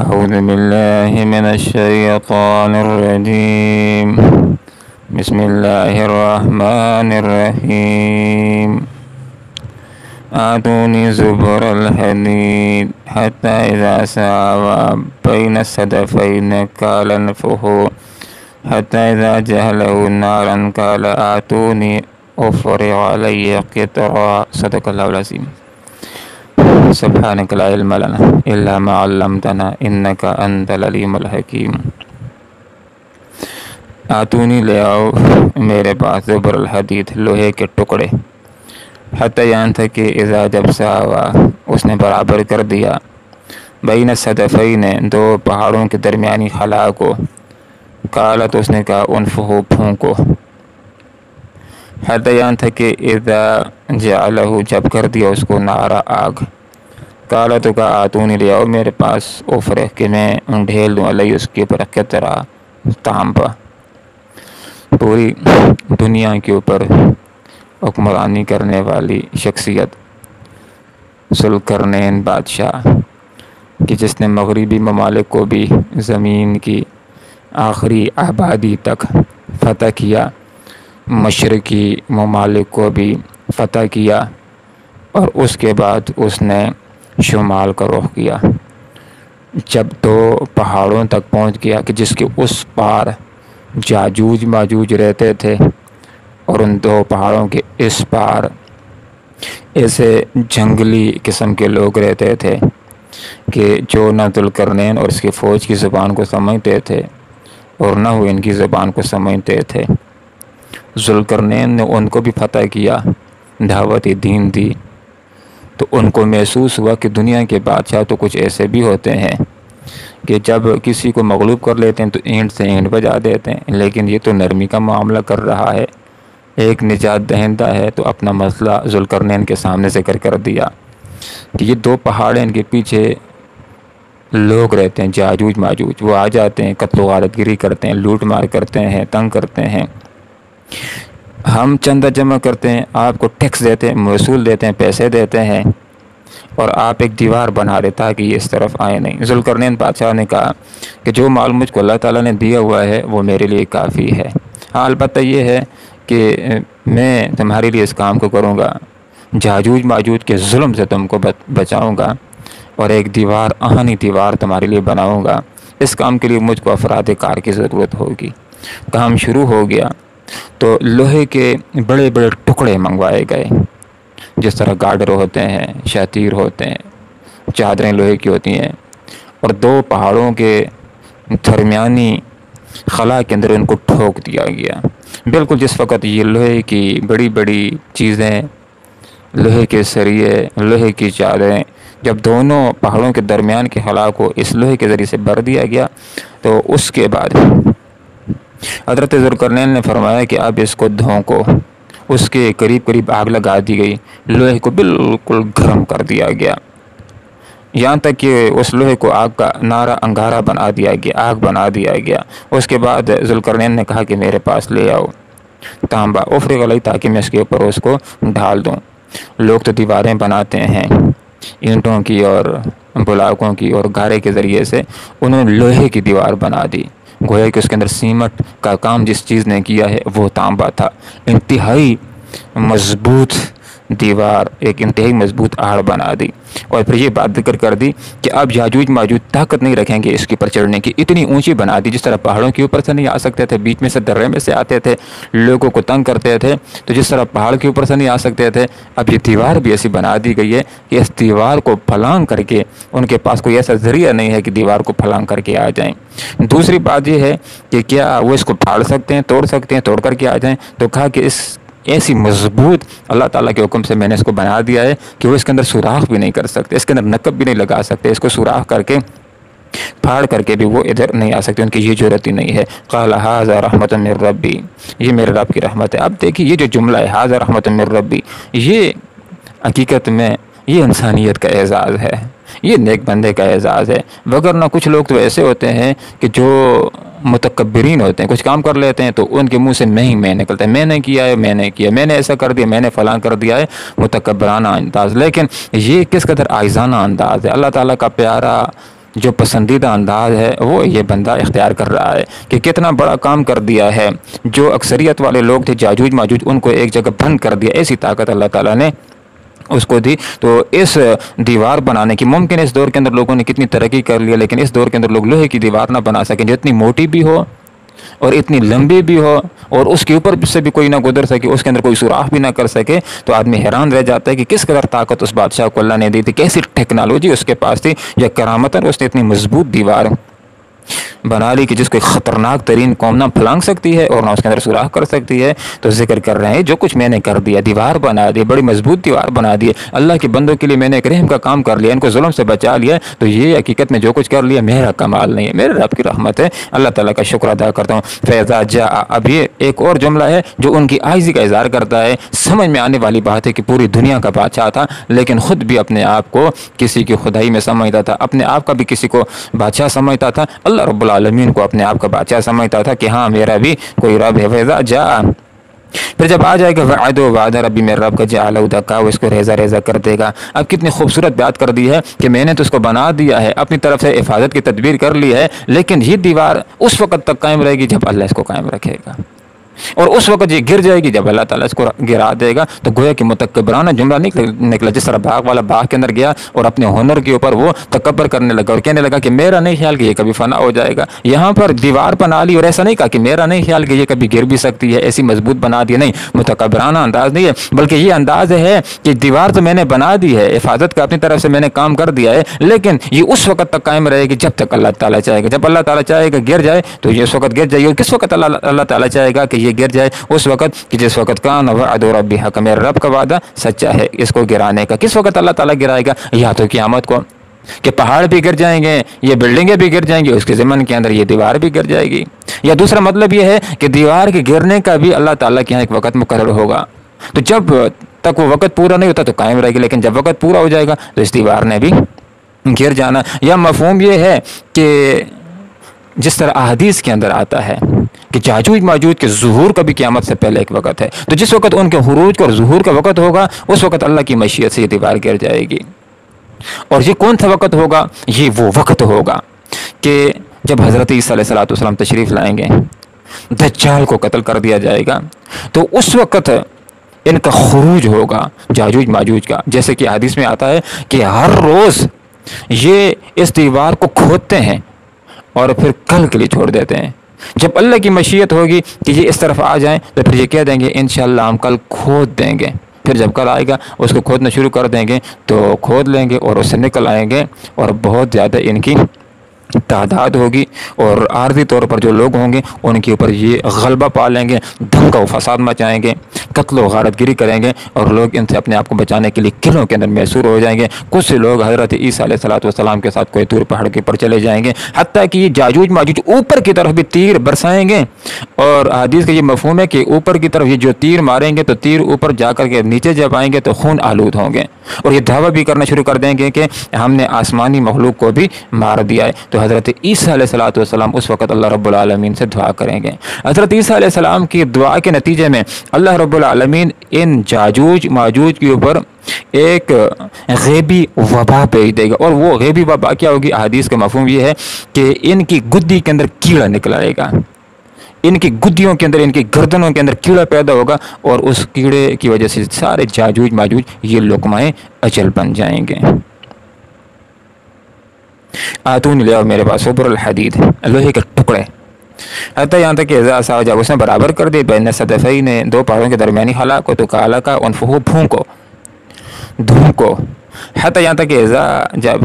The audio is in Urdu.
أعوذ بالله من الشيطان الرجيم. بسم الله الرحمن الرحيم. آتوني زبر الحديد حتى إذا ساوى بين الصدفين قال انفخوا حتى إذا جعله نارا قال آتوني أفرغ علي قطرا. صدق الله العظيم. سبحانك لا علم لنا إلا ما علمتنا إنك أنت العليم الحكيم. آتونی لے آؤ میرے پاس زبر الحدید لوہے کے ٹکڑے، حتی یہاں تھا کہ اذا جب ساوا اس نے برابر کر دیا، بین الصدفین دو پہاڑوں کے درمیانی خلا کو، قالت اس نے کہا انفخوا پھونکو، حتی یہاں تھا کہ اذا جعلہ جب کر دیا اس کو نارا آگ، قالت کا آتونی لے آؤ میرے پاس افرغ کہ میں ڈھیل دوں علیہ اس کے اوپر قطرا تانبا. پوری دنیا کے اوپر حکمرانی کرنے والی شخصیت ذوالقرنین بادشاہ کہ جس نے مغربی ممالک کو بھی زمین کی آخری آبادی تک فتح کیا، مشرقی ممالک کو بھی فتح کیا، اور اس کے بعد اس نے شمال کا رخ کیا. جب دو پہاڑوں تک پہنچ گیا کہ جس کے اس پار یاجوج ماجوج رہتے تھے، اور ان دو پہاڑوں کے اس پار ایسے جنگلی قسم کے لوگ رہتے تھے کہ جو نہ ذوالقرنین اور اس کی فوج کی زبان کو سمجھتے تھے اور نہ وہ ان کی زبان کو سمجھتے تھے. ذوالقرنین نے ان کو بھی فتح کیا، دعوت دین دی، تو ان کو محسوس ہوا کہ دنیا کے بادشاہ تو کچھ ایسے بھی ہوتے ہیں کہ جب کسی کو مغلوب کر لیتے ہیں تو اینٹ سے اینٹ بجا دیتے ہیں، لیکن یہ تو نرمی کا معاملہ کر رہا ہے، ایک نجات دہندہ ہے. تو اپنا مسئلہ ذوالقرنین کے سامنے ذکر کر دیا کہ یہ دو پہاڑیں، ان کے پیچھے لوگ رہتے ہیں یاجوج ماجوج، وہ آ جاتے ہیں، قتل و غارت گیری کرتے ہیں، لوٹ مار کرتے ہیں، تنگ کرتے ہیں. ہم چندہ جمع کرتے ہیں، آپ کو ٹیکس دیتے ہیں، محصول دیتے ہیں، پیسے دیتے ہیں، اور آپ ایک دیوار بنا رہے تاکہ یہ اس طرف آئے نہیں. ذوالقرنین بادشاہ نے کہا کہ جو مال مجھ کو اللہ تعالیٰ نے دیا ہوا ہے وہ میرے لیے کافی ہے. ہاں البتہ یہ ہے کہ میں تمہارے لیے اس کام کو کروں گا، یاجوج ماجوج کے ظلم سے تم کو بچاؤں گا، اور ایک دیوار، آہنی دیوار تمہارے لیے بناؤں گا. اس کام کے لیے مجھ کو افراد کار کی ضرورت ہوگی. کام شروع ہو گیا تو لوہے کے بڑے بڑے ٹکڑے منگوائے گئے، جس طرح گارڈر ہوتے ہیں، شاتیر ہوتے ہیں، چادریں لوہے کی ہوتی ہیں، اور دو پہاڑوں کے درمیانی خلا کے اندر ان کو ٹھوک دیا گیا. بالکل جس وقت یہ لوہے کی بڑی بڑی چیزیں، لوہے کے سریے، لوہے کی چادریں، جب دونوں پہاڑوں کے درمیان کے خلا کو اس لوہے کے ذریعے سے بھر دیا گیا، تو اس کے بعد حضرت ذوالقرنین نے فرمایا کہ اب اس کو دھونکو. اس کے قریب قریب آگ لگا دی گئی، لوہے کو بالکل گرم کر دیا گیا، یہاں تک کہ اس لوہے کو آگ کا نارا انگارہ بنا دیا گیا، آگ بنا دیا گیا. اس کے بعد ذوالقرنین نے کہا کہ میرے پاس لے آؤ تانبا افرغ علیہ تاکہ میں اس کے اوپر اس کو ڈھال دوں. لوگ تو دیواریں بناتے ہیں اینٹوں کی اور بلاکوں کی اور گارے کے ذریعے سے، انہوں نے لوہے کی دیوار بنا دی، گویا کہ اس کے اندر سیمٹ کا کام جس چیز نے کیا ہے وہ تانبا تھا. انتہائی مضبوط دیوار، ایک انتہائی مضبوط آڑ بنا دی. اور پھر یہ بات ذکر کر دی کہ اب یاجوج ماجوج طاقت نہیں رکھیں گے اس کے اوپر چڑھنے کی. اتنی اونچی بنا دی جس طرح پہاڑوں کے اوپر سے نہیں آ سکتے تھے، بیچ میں سے درے میں سے آتے تھے، لوگوں کو تنگ کرتے تھے، تو جس طرح پہاڑ کے اوپر سے نہیں آ سکتے تھے، اب یہ دیوار بھی ایسی بنا دی گئی ہے کہ اس دیوار کو پھلانگ کر کے، ان کے پاس کوئی ایسا ذریعہ نہیں ہے کہ دیوار کو پھلانگ کر کے آ جائیں. دوسری بات یہ ہے کہ کیا وہ اس کو پھاڑ سکتے ہیں، توڑ سکتے ہیں، توڑ کر کے آ جائیں؟ تو کہا کہ اس ایسی مضبوط اللہ تعالیٰ کے حکم سے میں نے اس کو بنا دیا ہے کہ وہ اس کے اندر سوراخ بھی نہیں کر سکتے، اس کے اندر نقب بھی نہیں لگا سکتے، اس کو سوراخ کر کے پھاڑ کر کے بھی وہ ادھر نہیں آ سکتے، ان کی یہ ضرورت ہی نہیں ہے. قال ھذا رحمۃ من ربی، یہ میرے رب کی رحمت ہے. اب دیکھیے یہ جو جملہ ہے ھذا رحمۃ من ربی، یہ حقیقت میں یہ انسانیت کا اعزاز ہے، یہ نیک بندے کا اعزاز ہے. وگرنہ کچھ لوگ تو ایسے ہوتے ہیں کہ جو متکبرین ہوتے ہیں، کچھ کام کر لیتے ہیں تو ان کے منہ سے میں نکلتا ہے، میں نے کیا ہے، میں نے کیا، میں نے ایسا کر دیا، میں نے فلاں کر دیا ہے، متکبرانہ انداز. لیکن یہ کس قدر عاجزانہ انداز ہے. اللہ تعالیٰ کا پیارا جو پسندیدہ انداز ہے وہ یہ بندہ اختیار کر رہا ہے کہ کتنا بڑا کام کر دیا ہے. جو اکثریت والے لوگ تھے یاجوج ماجوج، ان کو ایک جگہ بند کر دیا. ایسی طاقت اللہ تعالیٰ نے اس کو دی. تو اس دیوار بنانے کی، ممکن ہے اس دور کے اندر لوگوں نے کتنی ترقی کر لیا، لیکن اس دور کے اندر لوگ لوہے کی دیوار نہ بنا سکیں جو اتنی موٹی بھی ہو اور اتنی لمبی بھی ہو اور اس کے اوپر سے بھی کوئی نہ گزر سکے، اس کے اندر کوئی سوراخ بھی نہ کر سکے. تو آدمی حیران رہ جاتا ہے کہ کس قدر طاقت اس بادشاہ کو اللہ نے دی تھی، کیسی ٹیکنالوجی اس کے پاس تھی، یا کرامتاً اس نے اتنی مضبوط دیوار بنا لی کہ جس کو ایک خطرناک ترین قوم نہ پھلانگ سکتی ہے اور نہ اس کے اندر سوراخ کر سکتی ہے. تو ذکر کر رہے ہیں جو کچھ میں نے کر دیا، دیوار بنا دی، بڑی مضبوط دیوار بنا دی، اللہ کے بندوں کے لیے میں نے ایک رحم کا کام کر لیا، ان کو ظلم سے بچا لیا. تو یہ حقیقت میں جو کچھ کر لیا میرا کمال نہیں ہے، میرے رب کی رحمت ہے. اللہ تعالیٰ کا شکر ادا کرتا ہوں. فیضا جا، اب یہ ایک اور جملہ ہے جو ان کی عاجزی کا اظہار کرتا ہے. سمجھ میں آنے والی بات ہے کہ پوری دنیا کا بادشاہ تھا، لیکن خود بھی اپنے آپ کو کسی کی خدائی میں سمجھتا تھا، اپنے آپ کا بھی کسی کو بادشاہ سمجھتا تھا، اللہ رب العالمین کو اپنے آپ کا بادشاہ سمجھتا تھا کہ ہاں میرا بھی کوئی رب ہے. فیضا جا، پھر جب آ جائے گا وعدہ ربی، میرے رب کا جعلہ دکا، وہ اس کو ریزہ ریزہ کر دے گا. اب کتنی خوبصورت بات کر دی ہے کہ میں نے تو اس کو بنا دیا ہے، اپنی طرف سے حفاظت کی تدبیر کر لی ہے، لیکن یہ دیوار اس وقت تک قائم رہے گی جب اللہ اس کو قائم رکھے گا، اور اس وقت یہ گر جائے گی جب اللہ تعالیٰ اس کو گرا دے گا. تو گویا کہ متکبرانہ جملہ نکلا. جس طرح باغ والا باغ کے اندر گیا اور اپنے ہنر کے اوپر وہ تکبر کرنے لگا اور کہنے لگا کہ میرا نہیں خیال کہ یہ کبھی فنا ہو جائے گا. یہاں پر دیوار بنا لی اور ایسا نہیں کہا کہ میرا نہیں خیال کہ یہ کبھی گر بھی سکتی ہے، ایسی مضبوط بنا دی. نہیں، متکبرانہ انداز نہیں ہے، بلکہ یہ انداز ہے کہ دیوار تو میں نے بنا دی ہے، حفاظت کا اپنی طرف سے میں نے کام کر دیا ہے، لیکن یہ اس وقت تک قائم رہے گی جب تک اللہ تعالیٰ چاہے گا. جب اللہ تعالیٰ چاہے گا گر جائے تو یہ اس وقت گر جائے گی. اور کس وقت اللہ تعالیٰ چاہے گا کہ یہ گر جائے؟ اس وقت کہ جس وقت کان وعد ربی حق، میرے رب کا وعدہ سچا ہے اس کو گرانے کا. کس وقت اللہ تعالیٰ گرائے گا؟ یا تو قیامت کو، کہ پہاڑ بھی گر جائیں گے، یہ بلڈنگیں بھی گر جائیں گی، اس کے ضمن کے اندر یہ دیوار بھی گر جائے گی. یا دوسرا مطلب یہ ہے کہ دیوار کے گرنے کا بھی اللہ تعالیٰ کے یہاں ایک وقت مقرر ہوگا. تو جب تک وہ وقت پورا نہیں ہوتا تو قائم رہے گی، لیکن جب وقت پورا ہو جائے گا تو اس دیوار نے بھی گر جانا. یا مفہوم یہ ہے کہ جس طرح احادیث کے اندر آتا ہے کہ یاجوج ماجوج کے ظہور کا بھی قیامت سے پہلے ایک وقت ہے، تو جس وقت ان کے خروج کا اور ظہور کا وقت ہوگا اس وقت اللہ کی مشیت سے یہ دیوار گر جائے گی. اور یہ کون سا وقت ہوگا؟ یہ وہ وقت ہوگا کہ جب حضرت عیسیٰ علیہ السلام تشریف لائیں گے، دجال کو قتل کر دیا جائے گا، تو اس وقت ان کا خروج ہوگا یاجوج ماجوج کا. جیسے کہ حدیث میں آتا ہے کہ ہر روز یہ اس دیوار کو کھودتے ہیں اور پھر کل کے لیے چھوڑ دیتے ہیں. جب اللہ کی مشیت ہوگی کہ یہ اس طرف آ جائیں تو پھر یہ کہہ دیں گے انشاءاللہ ہم کل کھود دیں گے. پھر جب کل آئے گا اس کو کھودنا شروع کر دیں گے تو کھود لیں گے اور اس سے نکل آئیں گے، اور بہت زیادہ ان کی تعداد ہوگی، اور عارضی طور پر جو لوگ ہوں گے ان کے اوپر یہ غلبہ پا لیں گے، دھمکا و فساد مچائیں گے، قتل و غارت گری کریں گے، اور لوگ ان سے اپنے آپ کو بچانے کے لیے قلعوں کے اندر محصور ہو جائیں گے. کچھ سے لوگ حضرت عیسیٰ علیہ السلام کے ساتھ کوئی طور پہاڑ کے اوپر چلے جائیں گے، حتیٰ کہ یہ یاجوج ماجوج اوپر کی طرف بھی تیر برسائیں گے. اور حدیث کا یہ مفہوم ہے کہ اوپر کی طرف یہ جو تیر ماریں گے تو تیر اوپر جا کر کے نیچے جب آئیں گے تو خون آلود ہوں گے، اور یہ دعویٰ بھی کرنا شروع کر دیں گے کہ ہم نے آسمانی مخلوق کو بھی مار دیا ہے. تو حضرت عیسیٰ علیہ السلام اس وقت اللہ رب العالمین سے دعا کریں گے. حضرت عیسیٰ علیہ السلام کی دعا کے نتیجے میں اللہ رب العالمین ان یاجوج ماجوج کے اوپر ایک غیبی وبا بھیج دے گا. اور وہ غیبی وبا کیا ہوگی؟ احادیث کا مفہوم یہ ہے کہ ان کی گدی کے اندر کیڑا نکل آئے گا، ان کی گدیوں کے اندر، ان کی گردنوں کے اندر کیڑا پیدا ہوگا، اور اس کیڑے کی وجہ سے سارے یاجوج ماجوج یہ لقمۂ اجل بن جائیں گے. آتون لے آؤ میرے پاس صبر الحدید، لوہے کے ٹکڑے، حتیٰ یہاں تک کہ جب اس نے برابر کر دی بین صدفین، دو پہاڑوں کے درمیانی خلا کو، تو کالا کا انفہو، بھونکو، دھونکو، حتیٰ یہاں تک کہ جب